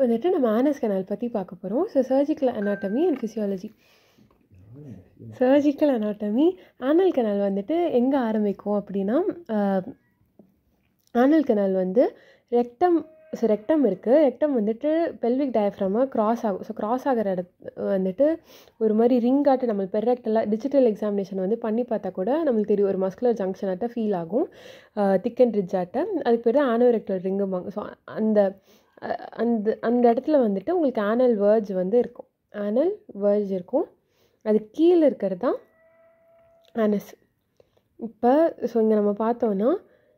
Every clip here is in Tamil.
வந்துட்டு நம்ம ஆனஸ் கனால் பற்றி பார்க்க போகிறோம். So surgical anatomy and physiology. Surgical anatomy, anal canal வந்துட்டு எங்கே ஆரம்பிக்கும் அப்படின்னா, ஆனல் கனால் வந்து ரெக்டம் இருக்குது. ரெக்டம் வந்துட்டு பெல்விக் டயஃப்ராமை கிராஸ் ஆகும். ஸோ கிராஸ் ஆகிற வந்துட்டு ஒரு மாதிரி ரிங்காட்டு நம்மளுக்கு பெர்ரெக்டெல்லாம் டிஜிட்டல் எக்ஸாமினேஷன் வந்து பண்ணி பார்த்தா கூட நம்மளுக்கு தெரியும், ஒரு மஸ்குலர் ஜங்ஷன் ஆட்ட ஃபீல் ஆகும், திக் அண்ட் ரிட்ஜ் ஆட்ட. அதுக்கு பேர் தான் ஆனோரெக்டல் ரிங்கும்பாங்க. ஸோ அந்த அந்த அந்த இடத்துல வந்துட்டு உங்களுக்கு ஆனல் வேர்ஜ் வந்து இருக்கும். ஆனல் வேர்ஜ் இருக்கும். அது கீழே இருக்கிறது தான் ஆனஸ். இப்போ ஸோ இங்கே நம்ம பார்த்தோன்னா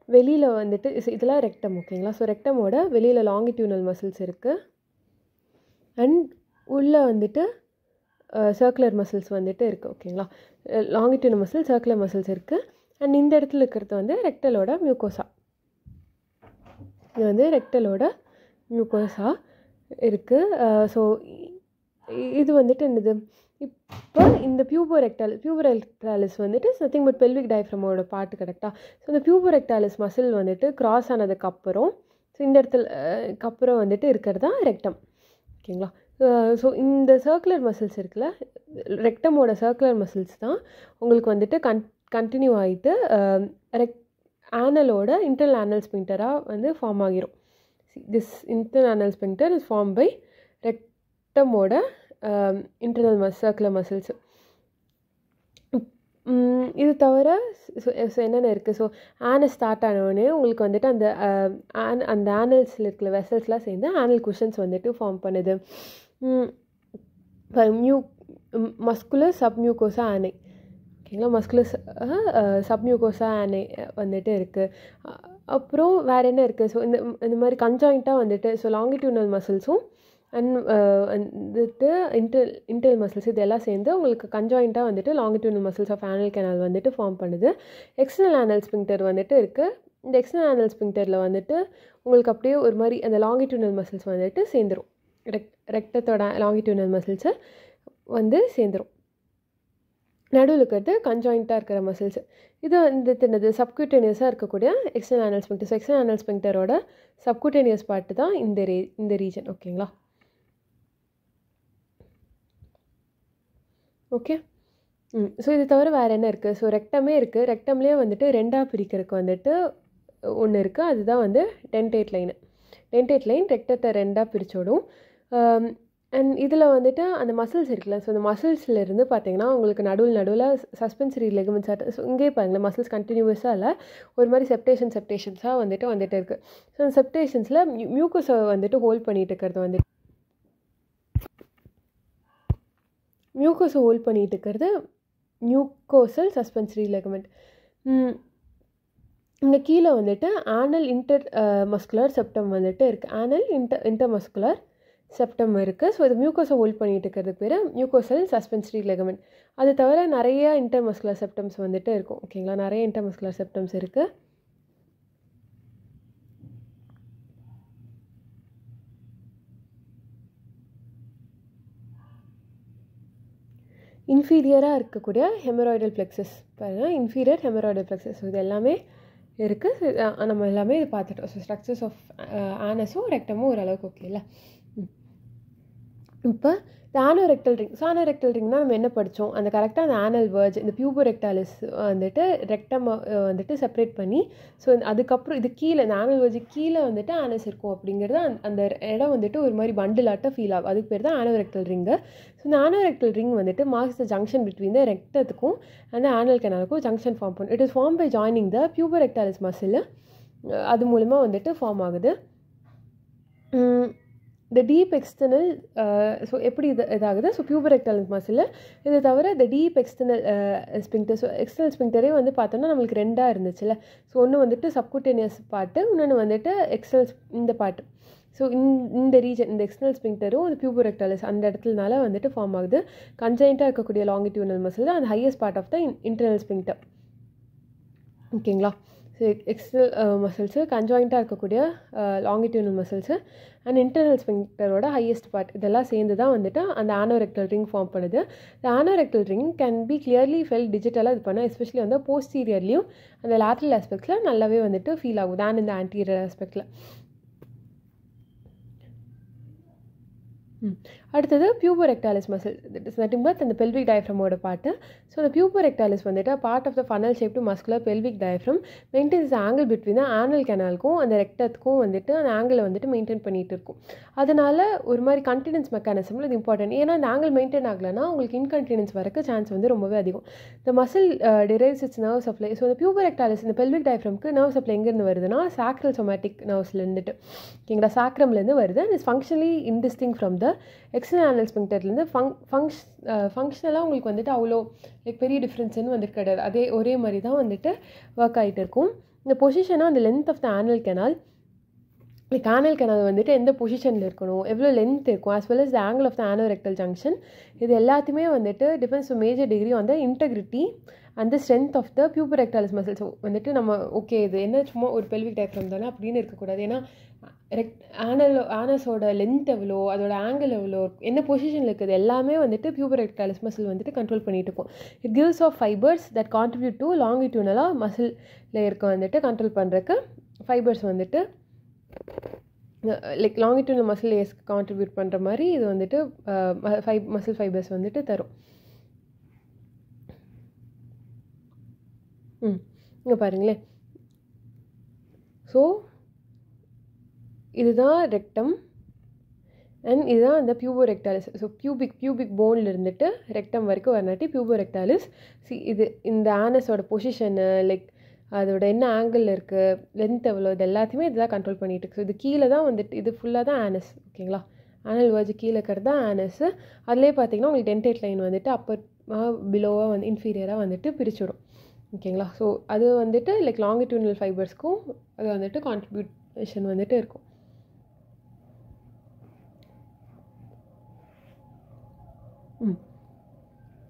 வெளியில் வந்துட்டு இதெல்லாம் ரெக்டம், ஓகேங்களா. ஸோ ரெக்டமோட வெளியில் லாங்கிடியூனல் மசில்ஸ் இருக்குது. அண்ட் உள்ளே வந்துட்டு சர்க்குலர் மசில்ஸ் வந்துட்டு இருக்குது, ஓகேங்களா. லாங்கிடியூனல் மசில், சர்க்குலர் மசில்ஸ் இருக்குது. அண்ட் இந்த இடத்துல இருக்கிறது வந்து ரெக்டலோட மியூக்கோசா. இது வந்து ரெக்டலோட மியூக்கோசா இருக்குது. ஸோ இது வந்துட்டு என்னது, இப்போ இந்த பியூபோரெக்டாலிஸ் வந்துட்டு நத்திங் பட் பெல்விக் டயஃப்ராமோட பார்ட், கரெக்டாக. ஸோ இந்த பியூபோரெக்டாலிஸ் மசில் வந்துட்டு கிராஸ் ஆனதுக்கப்புறம், ஸோ இந்த இடத்துல அப்புறம் வந்துட்டு இருக்கிறது தான் ரெக்டம், ஓகேங்களா. ஸோ இந்த சர்க்குலர் மசில்ஸ் இருக்குல்ல, ரெக்டமோட சர்க்குலர் மசில்ஸ் தான் உங்களுக்கு வந்துட்டு கண்டினியூ ஆகிட்டு ஆனலோட இன்டர்னல் ஆனல் ஸ்பிங்டராக வந்து ஃபார்ம் ஆகிரும். This internal anal sphincter is form by ரெக்டமோட இன்டர்னல் சர்க்குலர் மசில்ஸ். இது தவிர என்னென்ன இருக்குது, ஸோ ஆனஸ் ஸ்டார்ட் ஆனவுடனே உங்களுக்கு வந்துட்டு அந்த ஆனல்ஸில் இருக்கிற வெசல்ஸ்லாம் சேர்ந்து ஆனல் குஷன்ஸ் வந்துட்டு ஃபார்ம் பண்ணுது. மஸ்குலர் சப்மியூக்கோசா ஆனை, ஓகேங்களா. மஸ்குலர் சப்மியூக்கோசா ஆனை வந்துட்டு இருக்குது. அப்புறம் வேறு என்ன இருக்குது, ஸோ இந்த மாதிரி கன்ஜாயிண்ட்டாக வந்துட்டு ஸோ லாங்கிடியூனல் மசில்ஸும் அண்ட் வந்துட்டு இன்டர்னல் மசில்ஸ் இதெல்லாம் சேர்ந்து உங்களுக்கு கன்ஜாயிண்ட்டாக வந்துட்டு லாங்கிடியூனல் மசில்ஸ் ஆஃப் ஆனல் கனால் வந்துட்டு ஃபார்ம் பண்ணுது. எக்ஸ்டர்னல் ஆனல் ஸ்பிங்டர் வந்துட்டு இருக்குது. இந்த எக்ஸ்டர்னல் ஆனல் ஸ்பிங்டரில் வந்துட்டு உங்களுக்கு அப்படியே ஒரு மாதிரி அந்த லாங்கிடியூனல் மசில்ஸ் வந்துட்டு சேர்ந்துடும். ரெக்டத்தோட லாங்கிடியூனல் மசில்ஸை வந்து சேர்ந்துடும். நடுவில் இருக்கிறது கன்ஜாயிண்ட்டாக இருக்கிற மசில்ஸ். இது வந்து என்னது, சப்குட்டேனியஸாக இருக்கக்கூடிய external anal sphincter. So external anal ஸ்பிங்டரோட சப்குட்டேனியஸ் பார்ட்டு தான் இந்த ரீஜன், ஓகேங்களா. ஓகே. ஸோ இது தவிர வேறு என்ன இருக்குது, ஸோ ரெக்டமே இருக்குது. ரெக்டம்லேயே வந்துட்டு ரெண்டாக பிரிக்கிறதுக்கு வந்துட்டு ஒன்று இருக்குது. அதுதான் வந்து டென்டேட் லைனு. டென்டேட் லைன் ரெக்டத்தை ரெண்டாக பிரிச்சோடும். அண்ட் இதில் வந்துட்டு அந்த மசில்ஸ் இருக்குல்ல, ஸோ அந்த மசில்ஸ்லேருந்து பார்த்தீங்கன்னா உங்களுக்கு நடுவில் சஸ்பென்சரி லெகமெண்ட்ஸ் ஆட்டு, ஸோ இங்கேயே பாருங்களேன் மசில்ஸ் கண்டினியூஸாக இல்லை, ஒரு மாதிரி செப்டேஷன்ஸாக வந்துட்டு இருக்குது. ஸோ அந்த செப்டேஷன்ஸில் மியூக்கோஸை வந்துட்டு ஹோல்ட் பண்ணிட்டு இருக்கிறது வந்துட்டு மியூக்கோசல் சஸ்பென்சரி லெகமெண்ட். இந்த கீழே வந்துட்டு ஆனல் மஸ்குலர் செப்டம் வந்துட்டு இருக்குது. ஆனல் இன்டர்மஸ்குலர் செப்டம் இருக்குது. ஸோ இது மியூக்கோஸை ஹோல்ட் பண்ணிட்டு இருக்கிறதுக்கு பேர் மியூக்கோசல் சஸ்பென்சரி லெகமெண்ட். அது தவிர நிறைய இன்டர்மஸ்குலர் செப்டம்ஸ் வந்துட்டு இருக்கும், ஓகேங்களா. நிறைய இன்டர்மஸ்குலர் செப்டம்ஸ் இருக்குது. இன்ஃபீரியராக இருக்கக்கூடிய ஹெமராய்டல் பிளெக்ஸஸ் பாருங்கள், இன்ஃபீரியர் ஹெமராய்டல் பிளெக்ஸஸ். ஸோ இது எல்லாமே இருக்குது. நம்ம எல்லாமே இது பார்த்துட்டோம். ஸோ ஸ்ட்ரக்சர்ஸ் ஆஃப் ஆனஸும் ரெக்டமும் ஓரளவுக்கு ஓகே இல்லை. இப்போ இந்த ஆனோரெக்டல் ரிங். ஸோ ஆனோரெக்டல் ரிங்னா நம்ம என்ன படித்தோம், அந்த கரெக்டாக அந்த ஆனல் வேர்ஜ், இந்த பியூபோரெக்டாலிஸ் வந்துட்டு ரெக்டம் வந்துட்டு செப்பரேட் பண்ணி, ஸோ அதுக்கப்புறம் இது கீழே இந்த ஆனல் வேர்ஜ் கீழே வந்துட்டு ஆனஸ் இருக்கும் அப்படிங்கிறது அந்த இடம் வந்துட்டு ஒரு மாதிரி பண்டிலாட்ட ஃபீல் ஆகும். அதுக்கு பேர் தான் ஆனோரெக்டல் ரிங்கு. ஸோ இந்த ஆனோரெக்டல் ரிங் வந்துட்டு marks the junction between the ரெக்டத்துக்கும் அந்த ஆனல் கனாலுக்கும் ஜங்ஷன் ஃபார்ம் பண்ணும். It is form by joining the puborectalis muscle. அது மூலமாக வந்துட்டு ஃபார்ம் ஆகுது. த டீப் எக்ஸ்டர்னல், ஸோ எப்படி இதாகுது, ஸோ பியூபோரெக்டாலிஸ் மசில். இது தவிர the deep external sphincter. So external ஸ்பிங்டரே வந்து பார்த்தோன்னா நம்மளுக்கு ரெண்டாக இருந்துச்சுல்ல. ஸோ ஒன்று வந்துட்டு சப்குட்டேனியஸ் பார்ட்டு, இன்னொன்று வந்துட்டு எக்ஸ்டர்னல் இந்த பார்ட்டு. ஸோ இந்த ரீஜன், இந்த எக்ஸ்டர்னல் ஸ்பிங்டரும் இந்த பியூபோரெக்டாலிஸ் அந்த இடத்துலனால வந்துட்டு ஃபார்ம் ஆகுது. கன்ஜாயிண்ட்டாக இருக்கக்கூடிய லாங்கிடியூனல் மசில் தான் அந்த highest part of the internal sphincter, ஓகேங்களா. ஸோ எக்ஸ்டர்னல் மசில்ஸு, கன்ஜாயிண்ட்டாக இருக்கக்கூடிய லாங்கிடியூனல் மசில்ஸு அண்ட் இன்டர்னல் ஸ்பிங்டரோட ஹையஸ்ட் பார்ட், இதெல்லாம் சேர்ந்து தான் வந்துட்டு அந்த ஆனோரெக்டல் ரிங் ஃபார்ம் பண்ணுது. இந்த anorectal ring can be clearly felt டிஜிட்டலாக இது பண்ணோம். எஸ்பெஷலி வந்து போஸ்டீரியர்லையும் அந்த லேட்ரல் ஆஸ்பெக்ட்ஸில் நல்லாவே வந்துட்டு ஃபீல் ஆகும் தேன் இந்த ஆன்டீரியர் ஆஸ்பெக்டில். அடுத்தது puborectalis muscle. That is nothing but அந்த பெல்விக் டயஃப்ரமோட பார்ட்டு. ஸோ அந்த பியூபோரெக்டாலிஸ் வந்துட்டு part of the funnel shape to muscular pelvic diaphragm maintains angle between the anal கெனாலுக்கும் அந்த ரெக்டத்துக்கும் வந்துட்டு அந்த ஆங்கிளை வந்துட்டு மெயின்டைன் பண்ணிகிட்டு இருக்கும். அதனால் ஒரு மாதிரி கண்டினியூன்ஸ் மெக்கானிசமில் இது இம்பார்ட்டன்ட். ஏன்னா அந்த ஆங்கிள் மெயின்டைன் ஆகலைன்னா உங்களுக்கு இன்கண்டினியூன்ஸ் வரக்கு சான்ஸ் வந்து ரொம்பவே அதிகம். இந்த muscle drives it's nerve supply. So இந்த பியூபோரெக்டாலிஸ் இந்த பெல்விக் டயஃப்ரம்க்கு நர்வ் சப்ளை எங்கேருந்து வருதுன்னா சாக்ரல் சொமேட்டிக் நர்வ்ஸ்லேருந்துட்டு ஓகேங்களா, சாக்ரம்லேருந்து வருது. And is functionally indistinct from the external anal ஸ்பிங்க்டர்லேருந்து ஃபங்க்ஷனலாக உங்களுக்கு வந்துட்டு அவ்வளோ பெரிய டிஃப்ரென்ஸ்னு வந்துட்டு கிடையாது. அதே ஒரே மாதிரி தான் வந்துட்டு ஒர்க் ஆகிட்டு இருக்கும். இந்த பொசிஷனாக அந்த length of the anal canal anal canal வந்துட்டு எந்த பொசிஷனில் இருக்கணும், எவ்வளோ லென்த் இருக்கும், as well as the angle of the anorectal junction, இது எல்லாத்தையுமே வந்துட்டு depends to major degree on the integrity and the strength of the puborectalis muscles. வந்துட்டு நம்ம ஓகே இது என்ன சும்மா ஒரு பெல்விக் டயஃப்ரம் தானே அப்படின்னு இருக்கக்கூடாது. ஏன்னா ஆனஸோட லென்த் எவ்வளோ, அதோட ஆங்கிள் எவ்வளோ, என்ன பொசிஷனில் இருக்குது எல்லாமே வந்துட்டு பியூபோரெக்டாலிஸ் மசில் வந்துட்டு கண்ட்ரோல் பண்ணிகிட்டு இருக்கும். It gives off fibres that contribute to லாங்கிடியூனலாக மசிலில் இருக்க வந்துட்டு கண்ட்ரோல் பண்ணுறதுக்கு ஃபைபர்ஸ் வந்துட்டு லாங்கிடியூனல் மசில் லேயர்ஸ்க்கு கான்ட்ரிபியூட் பண்ணுற மாதிரி இது வந்துட்டு மசில் ஃபைபர்ஸ் வந்துட்டு தரும். இங்கே பாருங்களேன். ஸோ இதுதான் ரெக்டம் அண்ட் இதுதான் அந்த பியூபோரெக்டாலிஸ். ஸோ பியூபிக் போனில் இருந்துட்டு ரெக்டம் வரைக்கும் வரனாட்டி பியூபோரெக்டாலிஸ். இது இந்த ஆனஸோட பொசிஷனு அதோட என்ன ஆங்கிள் இருக்குது, லென்த் எவ்வளோ, இது எல்லாத்தையுமே இதுதான் கண்ட்ரோல் பண்ணிகிட்டு இருக்கு. ஸோ இது கீழே தான் வந்துட்டு இது ஃபுல்லாக தான் ஆனஸ் ஓகேங்களா. ஆனல் வேர்ஜ் கீழே இருக்கிறது தான் ஆனஸு. அதிலே பார்த்தீங்கன்னா உங்களுக்கு டென்டேட் லைன் வந்துட்டு அப்பர் பிலோவாக வந்து இன்ஃபீரியராக வந்துட்டு பிரிச்சுடும் ஓகேங்களா. ஸோ அது வந்துட்டு லாங்கிடியூனல் ஃபைபர்ஸ்க்கும் அது வந்துட்டு கான்ட்ரிபியூஷன் வந்துட்டு இருக்கும்.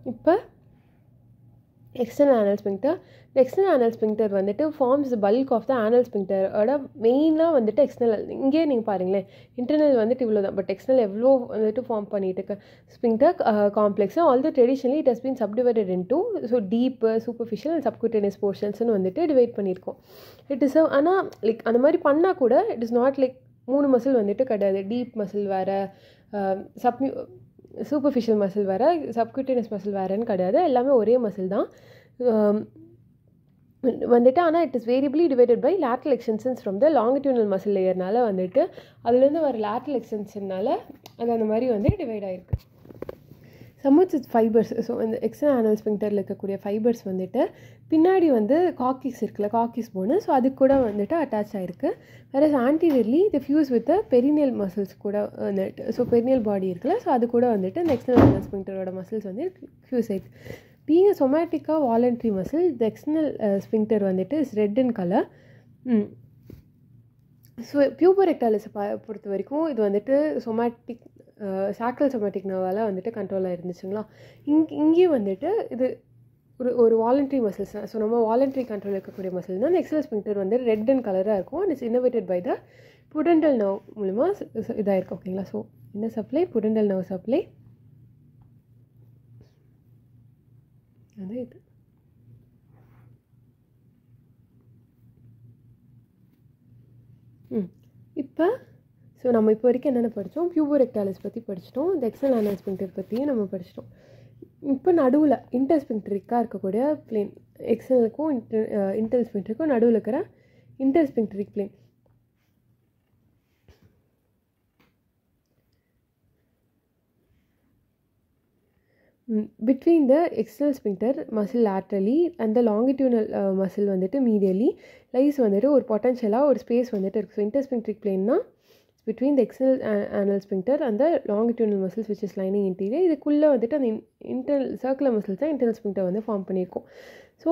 இப்போ எக்ஸ்டர்னல் ஆனல் ஸ்பிங்க்டர். இந்த எக்ஸ்டர்னல் ஆனல் ஸ்பிங்க்டர் வந்துட்டு forms the bulk of the anal ஸ்பிங்க்டரோட மெயினாக வந்துட்டு எக்ஸ்டர்னல். இங்கே நீங்கள் பாருங்களேன், இன்டர்னல் வந்துட்டு இவ்வளோ தான், பட் எக்ஸ்டர்னல் எவ்வளோ வந்துட்டு ஃபார்ம் பண்ணிட்டு இருக்கு. Sphincter complex although traditionally it has been subdivided into so deep superficial and subcutaneous போர்ஷன்ஸ்னு வந்துட்டு டிவைட் பண்ணியிருக்கோம். இட் இஸ் ஆனால் அந்த மாதிரி பண்ணால் கூட இட் இஸ் நாட் 3 மசில் வந்துட்டு கிடையாது. டீப் மசில் வேறு, சூப்பர்ஃபிஷியல் மசில் வேறு, சப்குட்டேனியஸ் மசில் வேறுன்னு கிடையாது. எல்லாமே ஒரே மசில் தான் வந்துட்டு. ஆனால் it is variably divided by lateral extensions from the longitudinal muscle லேயர்னால வந்துட்டு அதுலேருந்து வர லேட்ரல் எக்ஸ்டென்ஷன்னால அது அந்த மாதிரி வந்து டிவைட் ஆகிருக்கு. Somewhat with fibres. ஸோ இந்த எக்ஸ்டர்னல் ஆனல் ஸ்பிங்க்டரில் இருக்கக்கூடிய ஃபைபர்ஸ் வந்துட்டு பின்னாடி வந்து காக்கிஸ் இருக்குல்ல, காக்கிஸ் போனு, ஸோ அது கூட வந்துட்டு அட்டாச் ஆகிருக்கு. வேறு anteriorly the fuse with perineal muscles கூட வந்துட்டு, ஸோ பெரினியல் பாடி இருக்குல்ல, ஸோ அது கூட வந்துட்டு இந்த எக்ஸ்டர்னல் ஆனல் ஸ்பிங்க்டரோட மசில்ஸ் வந்து ஃபியூஸ் ஆகிருக்கு. பீங் அ சொமேட்டிக்கா voluntary muscle the external sphincter வந்துட்டு is red in colour. So பியூபோரெக்டாலிஸை பொறுத்த வரைக்கும் இது வந்துட்டு சொமேட்டிக் சாக்ரல் சொமேட்டிக் நர்வால் வந்துட்டு கண்ட்ரோலாக இருந்துச்சுங்களா. இங்கேயும் வந்துட்டு இது ஒரு வாலண்ட்ரி மசில்ஸ் தான். ஸோ நம்ம வாலண்ட்ரி கண்ட்ரோல் இருக்கக்கூடிய மசில் தான். இந்த எக்ஸ்டர்னல் ஸ்பிங்க்டர் வந்து ரெட் அண்ட் கலராக இருக்கும். And it's innervated by the pudendal nerve மூலமா இதாக இருக்கும் ஓகேங்களா. ஸோ என்ன சப்ளை, புடெண்டல் நர்வ் சப்ளை அது இது. இப்போ ஸோ நம்ம இப்போ வரைக்கும் என்னென்ன படித்தோம், பியூபோரெக்டாலிஸ் பற்றி படிச்சிட்டோம், இந்த எக்ஸ்டர்னல் ஆனல் ஸ்பிங்க்டர் பற்றியும் நம்ம படிச்சிட்டோம். இப்போ நடுவில் இன்டர்ஸ்பிங்க்டரிக்காக இருக்கக்கூடிய பிளேன், எக்ஸ்டர்னலுக்கும் இன்டர் ஸ்பிங்க்டருக்கும் நடுவில் இருக்கிற இன்டர்ஸ்பிங்க்டரிக் plane. between the external sphincter muscle laterally and the longitudinal muscle வந்துட்டு medially lies வந்துட்டு ஒரு potential ஒரு space வந்துட்டு இருக்குது. ஸோ intersphincteric plane தான் between the external anal sphincter and the longitudinal muscles which is lining interior. இதுக்குள்ளே வந்துட்டு அந்த internal circular muscles தான் internal sphincter வந்து ஃபார்ம் பண்ணியிருக்கோம். ஸோ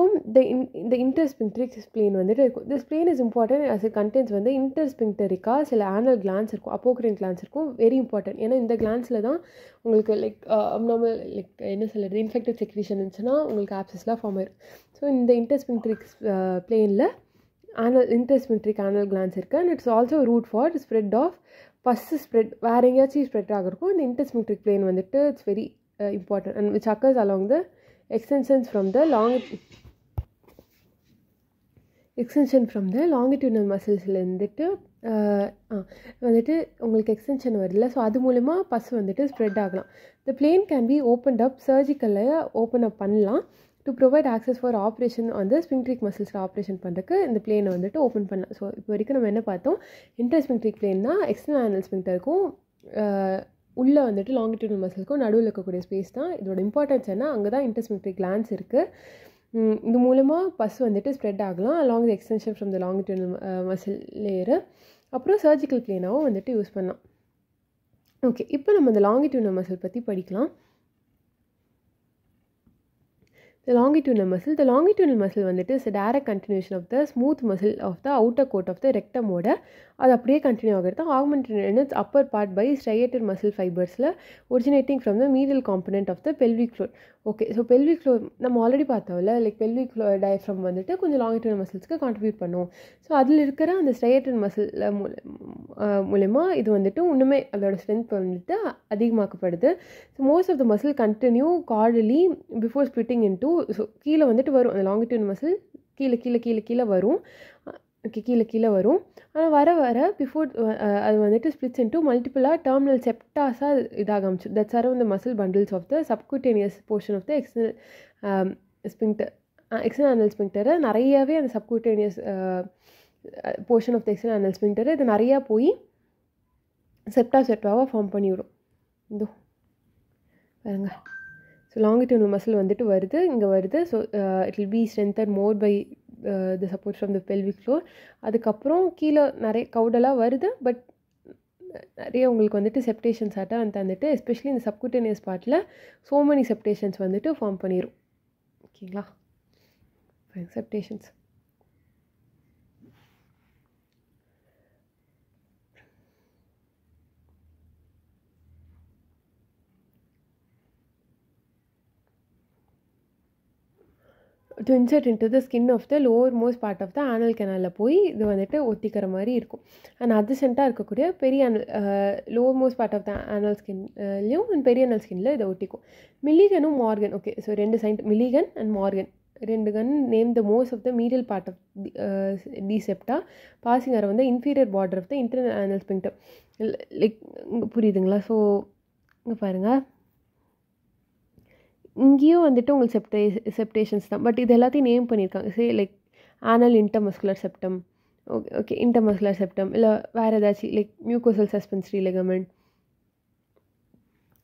இந்த intersphincteric plane வந்துட்டு இருக்கும். this plane is important as it contains வந்து intersphincterica சில anal glands இருக்கும், apocrine glands இருக்கும். Very important. ஏன்னா இந்த கிளான்ஸில் தான் உங்களுக்கு abnormal என்ன சொல்கிறது இன்ஃபெக்டட் செக்ரீஷன் இருந்துச்சுன்னா உங்களுக்கு ஆப்சஸ்லாம் ஃபார்ம் ஆயிடும். ஸோ இந்த intersphincteric பிளேனில் intersphincteric anal glands இருக்குது. And it's also route for spread of pus spread வேறு எங்கேயாச்சும் ஸ்ப்ரெட் ஆகிருக்கும். இந்த intersphincteric plane வந்துட்டு it's very important and which occurs along the extensions from the extension from the longitudinal மசில்ஸில் வந்துட்டு உங்களுக்கு எக்ஸ்டென்ஷன் வருதுல்ல, ஸோ அது மூலமா பஸ் வந்துட்டு ஸ்ப்ரெட் ஆகலாம். The plane can be opened up, சர்ஜிக்கலில் ஓப்பன் அப் பண்ணலாம் to provide access for operation வந்து ஸ்பிங்க்ட்ரிக் மசில்ஸில் ஆப்ரேஷன் பண்ணுறதுக்கு இந்த பிளேனை வந்துட்டு ஓப்பன் பண்ணலாம். ஸோ இப்போ வரைக்கும் நம்ம என்ன பார்த்தோம், இன்டர்ஸ்பிங்க்ட்ரிக் பிளேன்னா எக்ஸ்டர்னல் ஆனல் ஸ்பிங்க்டருக்கும் உள்ளே வந்துட்டு லாங்கிடியூனல் மசிலுக்கும் நடுவில் இருக்கக்கூடிய ஸ்பேஸ் தான். இதோட இம்பார்ட்டன்ஸ் என்ன, அங்கே தான் இன்டர்ஸ்பிங்க்ட்ரிக் கிளான்ஸ் இருக்குது. இது மூலமாக பஸ் வந்துட்டு ஸ்ப்ரெட் ஆகலாம் along the extension from the longitudinal muscle layer. அப்புறம் சர்ஜிக்கல் பிளேனாகவும் வந்துட்டு யூஸ் பண்ணலாம். ஓகே, இப்போ நம்ம இந்த லாங்கிடியூனல் மசில் பற்றி படிக்கலாம். The longitudinal muscle வந்துட்டு is a direct continuation of the smooth muscle of the outer coat of the rectum ஓட அது அப்படியே கண்டினியூ ஆகிறது. augmented in its upper part by striated muscle fibers originating from the medial component of the pelvic floor. Okay, so pelvic floor நம்ம ஆல்ரெடி பார்த்தோம்ல, லைக் pelvic floor diaphragm வந்துட்டு கொஞ்சம் longitudinal musclesக்கு கான்ட்ரிபியூட் பண்ணும். ஸோ அதில் இருக்கிற அந்த striated muscle மூலமா இது வந்துட்டு இன்னுமே அதோட ஸ்ட்ரென்த் வந்துட்டு அதிகமாக்கப்படுது. So most of the muscle continue caudally before splitting into. So கீழே வந்துட்டு வரும் அந்த லாங்கிடியூனல் மசில் கீழே வரும். ஓகே, கீழே வரும். ஆனால் வர பிஃபோர் அது வந்துட்டு ஸ்பிளிட்ஸ் இன்டூ மல்டிபிளாக டெர்மினல் செப்டாஸாக இதாக ஆரம்பிச்சு. That's around the muscle bundles of the subcutaneous portion of the external sphincter. External anal ஸ்பிங்க்டரை நிறையாவே அந்த subcutaneous portion of the external anal sphincter இது நிறையா போய் செப்டாவாக ஃபார்ம் பண்ணிவிடும். இதோ பாருங்க. ஸோ லாங்கிடியூனல் மசில் வந்துட்டு இங்கே வருது. So it will be strengthen more by the support from the pelvic floor. அதுக்கப்புறம் கீழே நிறைய கவுடெல்லாம் வருது, பட் நிறைய உங்களுக்கு வந்துட்டு செப்டேஷன்ஸ் வந்துட்டு எஸ்பெஷலி இந்த சப்குட்டேனியஸ் பார்ட்டில் ஸோ மெனி செப்டேஷன்ஸ் வந்துட்டு ஃபார்ம் பண்ணிடும். ஓகேங்களா, செப்டேஷன்ஸ். to insert into the skin of the lowermost part of the anal canal போய் இது வந்துட்டு ஒத்திக்கிற மாதிரி இருக்கும். அண்ட் அட்ஜசென்ட்டாக இருக்கக்கூடிய பெரிய lowermost part of the anal skinலையும் பெரிய anal skinல இதை ஒட்டிக்கும். மில்லிகனும் மார்கன். ஓகே, ஸோ ரெண்டு சைண்ட் மில்லிகன் அண்ட் மார்கன் ரெண்டு can name the most of the medial part of the septa passing அர வந்து inferior border of the internal anal sphincter. Like புரியுதுங்களா? ஸோ இங்கே பாருங்கள், இங்கேயும் வந்துட்டு உங்களுக்கு செப்டேஷன்ஸ் தான், பட் இது எல்லாத்தையும் நேம் பண்ணியிருக்காங்க. சரி, லைக் ஆனல் இன்டர்மஸ்குலர் செப்டம். ஓகே, இன்டர்மஸ்குலர் செப்டம், இல்லை வேறு ஏதாச்சும் லைக் மியூக்கோசல் சஸ்பென்சரி லிகமெண்ட்,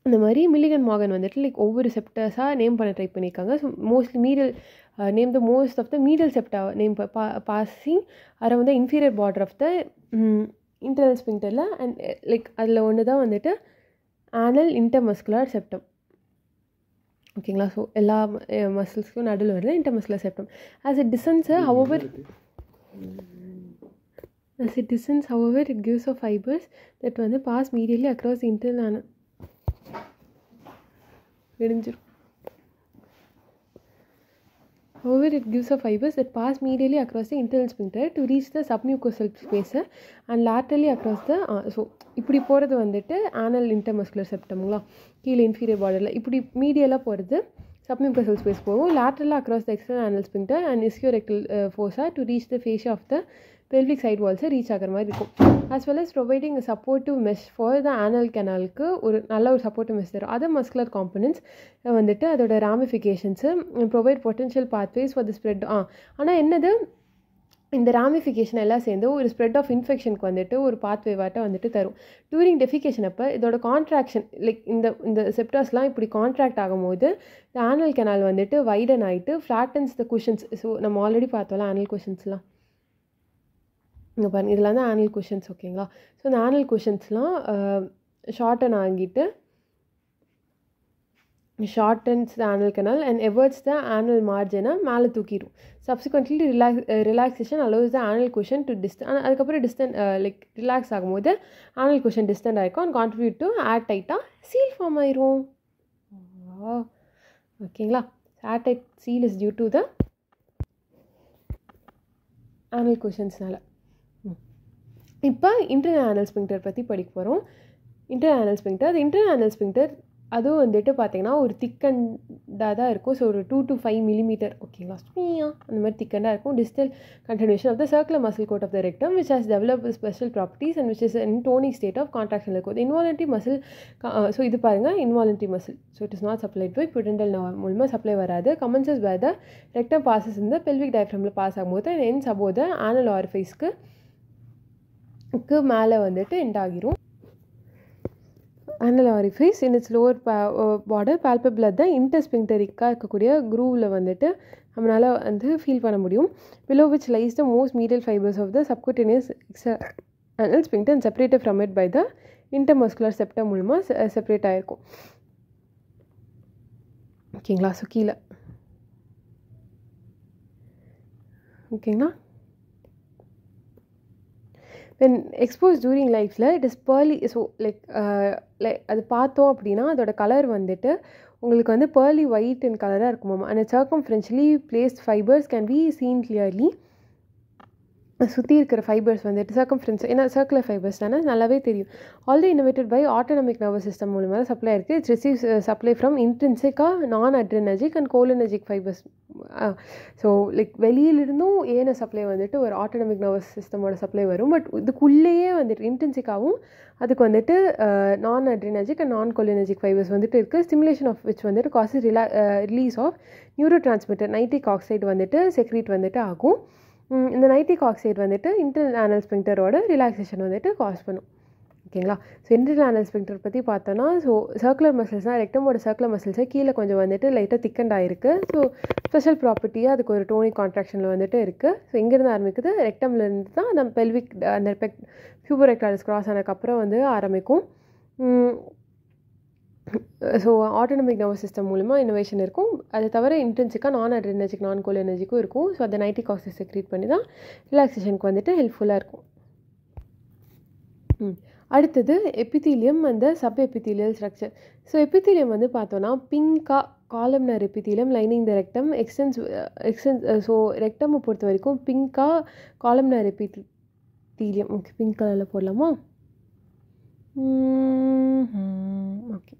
இந்த மாதிரி மில்லிகன் மார்கன் வந்துட்டு லைக் ஒவ்வொரு செப்டர்ஸாக நேம் பண்ண ட்ரை பண்ணியிருக்காங்க. So mostly medial name the most of the medial septa name passing around the inferior border of the internal ஸ்பிங்க்டரில். அண்ட் லைக் அதில் ஒன்று தான் வந்துட்டு ஆனல் இன்டர்மஸ்குலர் செப்டம். ஓகேங்களா? ஸோ எல்லா மசில்ஸ்க்கும் நடுவில் வருது இன்டர்மஸ்குலர் septum. As it descends, however, it gives off fibers that வந்து pass medially across the internal விடிஞ்சிரும். However, it gives off fibers that pass medially across the internal sphincter to reach the submucosal space and laterally across the so இப்படி போகிறது வந்துட்டு ஆனல் இன்டர்மஸ்குலர் செப்டம்ங்களா, கீழே இன்ஃபீரியர் பார்டரில் இப்படி மீடியலாக போகிறது சப்மியூக்கோசல் ஸ்பேஸ் போகும். laterally across the external anal sphincter and ischiorectal fossa to reach the fascia of the pelvic side walls reach ஆகிற மாதிரி இருக்கும். as well as providing a supportive mesh for the anal canalக்கு ஒரு நல்ல ஒரு சப்போர்ட்டிவ் மெஷ் தரும். அதர் மஸ்குலர் காம்பனன்ட்ஸ் வந்துட்டு அதோட ramifications provide potential pathways for the spread. ஆனால் என்னது, இந்த ராமிஃபிகேஷன் எல்லாம் சேர்ந்து ஒரு ஸ்ப்ரெட் ஆஃப் இன்ஃபெக்ஷனுக்கு வந்துட்டு ஒரு பாத்வேவாட்டை வந்துட்டு தரும். டூரிங் டெஃபிகேஷன் அப்போ இதோட கான்ட்ராக்ஷன் லைக் இந்த செப்டாஸ்லாம் இப்படி கான்ட்ராக்ட் ஆகும்போது இந்த ஆனல் கெனால் வந்துட்டு வைடன் ஆகிட்டு ஃப்ளாட்டன்ஸ் த குஷன்ஸ். ஸோ நம்ம ஆல்ரெடி பார்த்தோம்ல ஆனல் குஷன்ஸ்லாம், இங்கே பாருங்கள் இதெல்லாம் தான் ஆனல் குஷன்ஸ். ஓகேங்களா? ஸோ இந்த ஆனல் குஷன்ஸ்லாம் ஷார்டன் ஆகிட்டு shortens the anal canal and everts the anal margin மேலே தூக்கிடும். subsequently relaxation allows the anal cushion to distend. அதுக்கப்புறம் டிஸ்டன்ட் லைக் ரிலாக்ஸ் ஆகும்போது anal cushion டிஸ்டன்ட் ஆகிக்கும் and contribute to air டைட்டாக சீல் ஃபார்ம் ஆயிரும். ஓகேங்களா? air tight seal is due to the anal cushionஸ்னால. இப்போ இன்டர்னல் ஆனல் ஸ்பிங்க்டர் பற்றி படிக்க போகிறோம். இன்டர்னல் ஆனல் ஸ்பிங்க்டர் அதுவும் வந்துட்டு பார்த்தீங்கன்னா ஒரு திக்கண்டாக தான் இருக்கும். ஸோ ஒரு 2 to 5 millimeter ஓகேங்களா, அந்த மாதிரி திக்கண்டாக இருக்கும். Distal continuation of the circular muscle coat of the rectum which has develop special properties and which is in tonic state of contraction இருக்கும். இன்வாலன்ட்ரி மசில், ஸோ இது பாருங்கள் involuntary muscle. So it is not supplied by pudendal nerve மூலமாக சப்ளை வராது. Commences by the rectum passes இந்த பெல்விக் டயஃப்ரமில் பாஸ் ஆகும்போது என்ஸ் அபோவ் த ஆனல் ஆரிஃபைஸ்க்கு மேலே வந்துட்டு எண்ட் ஆகிரும். anal orifice in its lower border palpable at the intersphincterica இருக்கக்கூடிய grooveல வந்துட்டு நம்மளால வந்து ஃபீல் பண்ண முடியும். below which lies the most medial fibers of the subcutaneous anal sphincter and separated from it by the intermuscular septum மூலமா செப்பரேட் ஆயிருக்கும். ஓகேங்களா, ஸோ கீழே ஓகேங்களா. when exposed during lifeல it is pearly, so like அது பார்த்தோம் அப்படின்னா அதோட கலர் வந்துட்டு உங்களுக்கு வந்து pearly white in கலராக இருக்குமாம். and circumferentially placed fibers can be seen clearly. சுற்றி இருக்கிற ஃபைபர்ஸ் வந்துட்டு சர்க்கம்ஃபரன்ஸ், ஏன்னா சர்க்குலர் ஃபைபர்ஸ் தானே நல்லாவே தெரியும். Already innervated by autonomic nervous system மூலமாக தான் சப்ளை இருக்குது. இட்ஸ் ரிசீவ்ஸ் சப்ளை ஃப்ரம் இன்ட்ரின்சிக்காக non adrenergic and cholinergic fibres. So like வெளியிலிருந்தும் ஏன சப்ளை வந்துட்டு ஒரு ஆட்டோனமிக் நர்வஸ் சிஸ்டமோட சப்ளை வரும். பட் இதுக்குள்ளேயே வந்துட்டு இன்ட்ரின்சிக்காகவும் அதுக்கு வந்துட்டு non adrenergic and non cholinergic fibres வந்துட்டு இருக்குது. ஸ்டிமுலேஷன் ஆஃப் விச் வந்துட்டு causes release of neurotransmitter nitric oxide வந்துட்டு செக்ரீட் வந்துட்டு ஆகும். இந்த நைட்ரிக் ஆக்சைடு வந்துட்டு இன்டர்னல் ஆனல் ஸ்பிங்டரோட ரிலாக்ஸேஷன் வந்துட்டு காஸ் பண்ணும். ஓகேங்களா, ஸோ இன்டர்னல் ஆனல் ஸ்பிங்டர் பற்றி பார்த்தோன்னா, ஸோ சர்க்குலர் மசில்ஸ்னால் ரெக்டமோட சர்க்குலர் மசில்ஸை கீழே கொஞ்சம் வந்துட்டு லைட்டாக திக்கண்ட் ஆகிருக்கு. ஸோ ஸ்பெஷல் ப்ராப்பர்ட்டியாக அதுக்கு ஒரு டோனிக் கான்ட்ராக்ஷனில் வந்துட்டு இருக்குது. ஸோ இங்கேருந்து ஆரம்பிக்குது, ரெக்டம்லேருந்து தான் நம்ம பெல்விக் அந்த பியூபோரெக்டாலிஸ் கிராஸ் ஆனதுக்கப்புறம் வந்து ஆரம்பிக்கும். ஸோ ஆட்டோனமிக் நர்வஸ் சிஸ்டம் மூலமாக இன்னோவேஷன் இருக்கும். அது தவிர இன்ட்ரின்சிக்காக நான் அட்ரினர்ஜிக் நான் கோலினர்ஜிக்கும் இருக்கும். ஸோ அதை நைட்ரிக் ஆக்சைடு செக்ரீட் பண்ணி தான் ரிலாக்ஸேஷனுக்கு வந்துட்டு ஹெல்ப்ஃபுல்லாக இருக்கும். அடுத்தது எபித்தீலியம் அந்த sub epithelial structure. So epithelium வந்து பார்த்தோன்னா பிங்காக காலம்னர் எபித்தீலியம் லைனிங் த ரெக்டம் எக்ஸ்டென்ஸ். ஸோ ரெக்டமை பொறுத்த வரைக்கும் பிங்காக காலம்னர் எபித்தீலியம். ஓகே, பிங்க் கலரில் போடலாமா? Okay,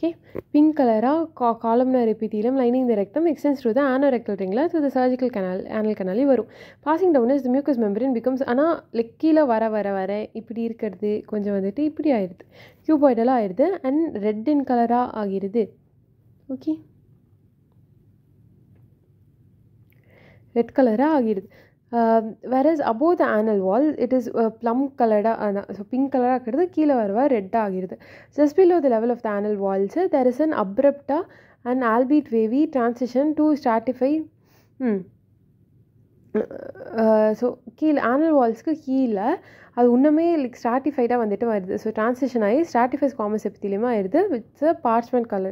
okay, pink color columnar epithelium lining the rectum extends through the anorectal ringlet to the surgical canal, anal canal varum. Passing down as the mucous membrane becomes ana like கீழே வர வர வர இப்படி இருக்கிறது கொஞ்சம் வந்துட்டு இப்படி ஆயிடுது, கியூபாய்டலாக ஆயிடுது அண்ட் ரெட் இன் கலராக ஆகிடுது. ஓகே, ரெட் கலராக ஆகிடுது. whereas above the anal wall it is plum colored, so pink color ஆகிறது கீழே வரவா ரெட் ஆகிடுது. just below the level of the anal walls there is an abrupt and albeit wavy transition to stratify. So கீழே ஆனல் வால்ஸ்க்கு கீழே அது இன்னுமே லைக் ஸ்ட்ராட்டிஃபைடாக வந்துட்டு வருது. ஸோ ட்ரான்சிஷன் ஆகி ஸ்ட்ராட்டிஃபைஸ் காமஸ் எபித்தீலியமாக ஆயிடுது வித் பார்ச்மெண்ட் கலர்.